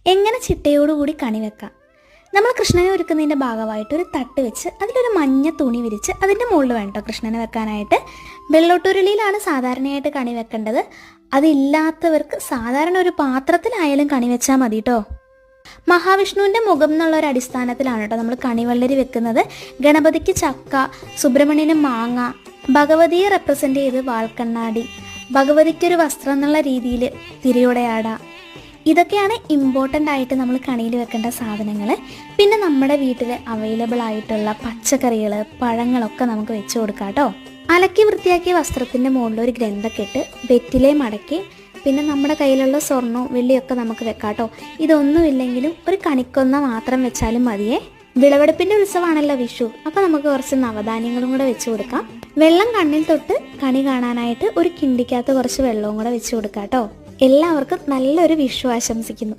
എങ്ങനെ ചിട്ടയോടുകൂടി കണി വെക്കാം? നമ്മൾ കൃഷ്ണനെ ഒരുക്കുന്നതിൻ്റെ ഭാഗമായിട്ട് ഒരു തട്ട് വെച്ച് അതിലൊരു മഞ്ഞ തുണി വിരിച്ച് അതിൻ്റെ മുകളിൽ വേണം കേട്ടോ കൃഷ്ണനെ വെക്കാനായിട്ട്. വെള്ളോട്ടുരുളിയിലാണ് സാധാരണയായിട്ട് കണി വെക്കേണ്ടത്. അതില്ലാത്തവർക്ക് സാധാരണ ഒരു പാത്രത്തിലായാലും കണി വെച്ചാൽ മതി കേട്ടോ. മഹാവിഷ്ണുവിൻ്റെ മുഖം എന്നുള്ളൊരു അടിസ്ഥാനത്തിലാണ് കേട്ടോ നമ്മൾ കണിവെള്ളരി വെക്കുന്നത്. ഗണപതിക്ക് ചക്ക, സുബ്രഹ്മണ്യന് മാങ്ങ, ഭഗവതിയെ റെപ്രസെൻ്റ് ചെയ്ത് വാൽക്കണ്ണാടി, ഭഗവതിക്കൊരു വസ്ത്രം എന്നുള്ള രീതിയിൽ തിരിയുടയാട, ഇതൊക്കെയാണ് ഇമ്പോർട്ടൻ്റ് ആയിട്ട് നമ്മൾ കണിയിൽ വെക്കേണ്ട സാധനങ്ങൾ. പിന്നെ നമ്മുടെ വീട്ടിൽ അവൈലബിൾ ആയിട്ടുള്ള പച്ചക്കറികൾ, പഴങ്ങളൊക്കെ നമുക്ക് വെച്ച് കൊടുക്കാം കേട്ടോ. അലക്കി വൃത്തിയാക്കിയ വസ്ത്രത്തിൻ്റെ മുകളിൽ ഒരു ഗ്രന്ഥക്കെട്ട് വെറ്റിലേ മടക്കി പിന്നെ നമ്മുടെ കയ്യിലുള്ള സ്വർണ്ണവും വെള്ളിയൊക്കെ നമുക്ക് വെക്കാം കേട്ടോ. ഇതൊന്നുമില്ലെങ്കിലും ഒരു കണിക്കൊന്ന മാത്രം വെച്ചാലും മതിയേ. വിളവെടുപ്പിൻ്റെ ഉത്സവമാണല്ലോ വിഷു, അപ്പോൾ നമുക്ക് കുറച്ച് നവധാന്യങ്ങളും കൂടെ വെച്ച് കൊടുക്കാം. വെള്ളം കണ്ണിൽ തൊട്ട് കണി കാണാനായിട്ട് ഒരു കിണ്ടിക്കകത്ത് കുറച്ച് വെള്ളവും കൂടെ വെച്ച് കൊടുക്കാം കേട്ടോ. എല്ലാവർക്കും നല്ലൊരു വിഷു ആശംസിക്കുന്നു.